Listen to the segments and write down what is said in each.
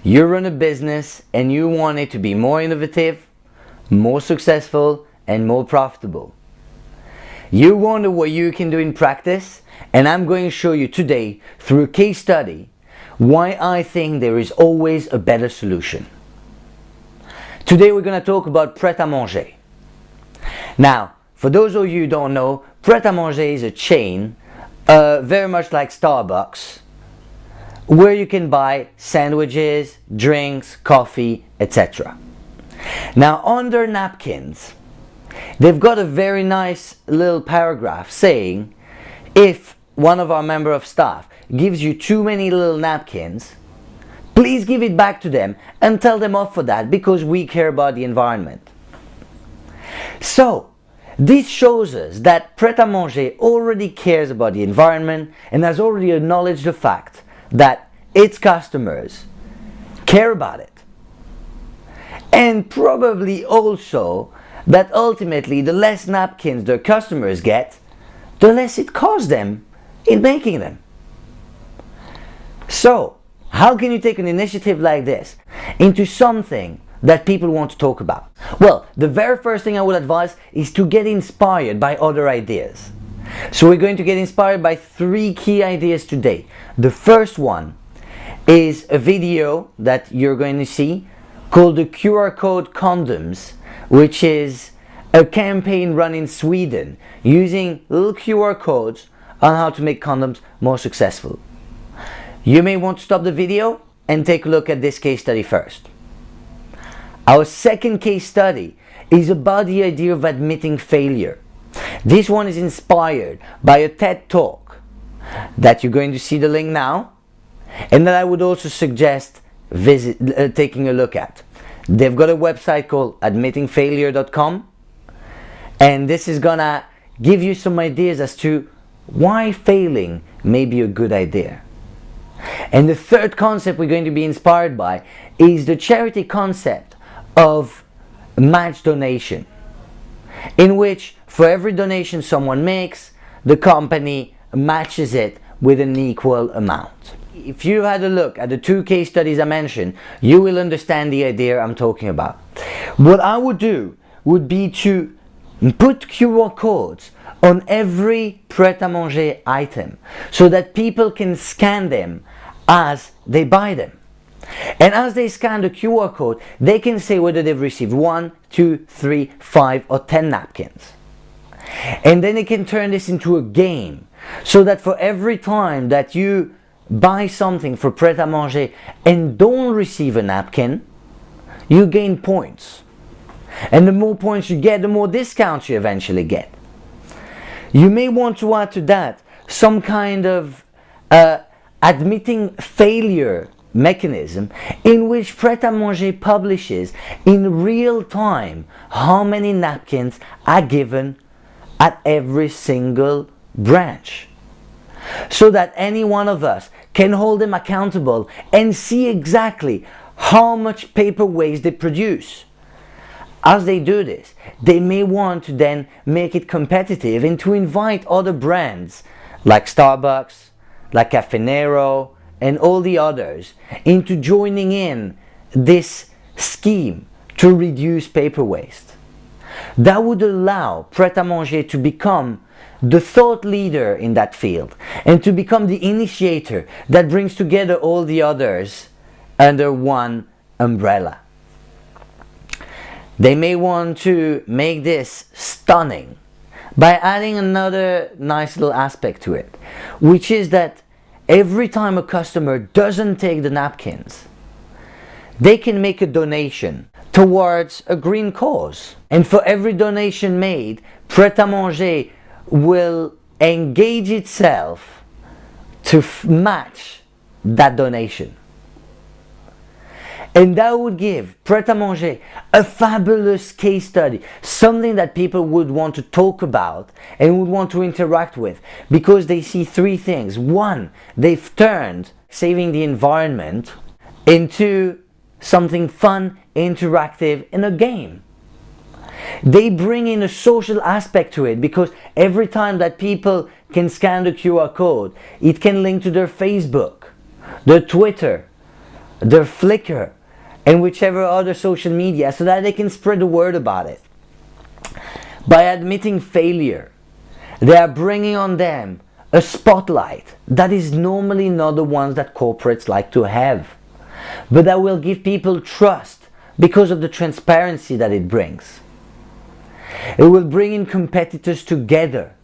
You run a business and you want it to be more innovative, more successful, and more profitable. You wonder what you can do in practice, and I'm going to show you today through a case study why I think there is always a better solution. Today we're going to talk about Pret a Manger. Now, for those of you who don't know, Pret a Manger is a chain, very much like Starbucks, where you can buy sandwiches, drinks, coffee, etc. Now, on their napkins, they've got a very nice little paragraph saying, if one of our member of staff gives you too many little napkins, please give it back to them and tell them off for that, because we care about the environment. So, this shows us that Pret a Manger already cares about the environment and has already acknowledged the fact that its customers care about it. And probably also that ultimately the less napkins their customers get, the less it costs them in making them. So, how can you take an initiative like this into something that people want to talk about? Well, the very first thing I would advise is to get inspired by other ideas. So we're going to get inspired by 3 key ideas today. The first one is a video that you're going to see called the QR code condoms, which is a campaign run in Sweden using little QR codes on how to make condoms more successful. You may want to stop the video and take a look at this case study first. Our second case study is about the idea of admitting failure. This one is inspired by a TED Talk that you're going to see the link now, and that I would also suggest taking a look at. They've got a website called admittingfailure.com, and this is gonna give you some ideas as to why failing may be a good idea. And the third concept we're going to be inspired by is the charity concept of match donation, in which for every donation someone makes, the company matches it with an equal amount. If you had a look at the 2 case studies I mentioned, you will understand the idea I'm talking about. What I would do would be to put QR codes on every Pret a Manger item so that people can scan them as they buy them. And as they scan the QR code, they can say whether they've received 1, 2, 3, 5 or 10 napkins. And then they can turn this into a game, so that for every time that you buy something for Pret a Manger and don't receive a napkin, you gain points. And the more points you get, the more discounts you eventually get. You may want to add to that some kind of admitting failure mechanism, in which Pret a Manger publishes in real time how many napkins are given at every single branch, so that any one of us can hold them accountable and see exactly how much paper waste they produce. As they do this, they may want to then make it competitive and to invite other brands like Starbucks, like Caffè Nero, and all the others into joining in this scheme to reduce paper waste. That would allow Pret a Manger to become the thought leader in that field and to become the initiator that brings together all the others under one umbrella. They may want to make this stunning by adding another nice little aspect to it, which is that every time a customer doesn't take the napkins, they can make a donation towards a green cause. And for every donation made, Pret a Manger will engage itself to match that donation. And that would give Pret a Manger a fabulous case study, something that people would want to talk about and would want to interact with, because they see 3 things. 1, they've turned saving the environment into something fun, interactive, and a game. They bring in a social aspect to it, because every time that people can scan the QR code, it can link to their Facebook, their Twitter, their Flickr, and whichever other social media so that they can spread the word about it. By admitting failure, they are bringing on them a spotlight that is normally not the ones that corporates like to have, but that will give people trust because of the transparency that it brings. It will bring in competitors together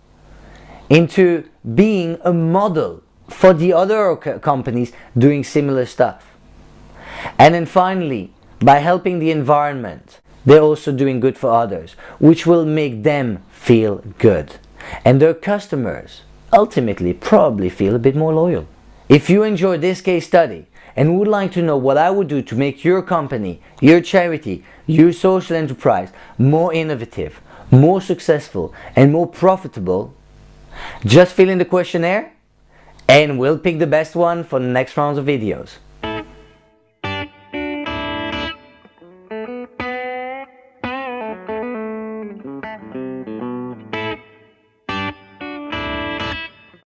into being a model for the other companies doing similar stuff. And then finally, by helping the environment, they're also doing good for others, which will make them feel good. And their customers ultimately probably feel a bit more loyal. If you enjoyed this case study and would like to know what I would do to make your company, your charity, your social enterprise more innovative, more successful, and more profitable, just fill in the questionnaire and we'll pick the best one for the next rounds of videos.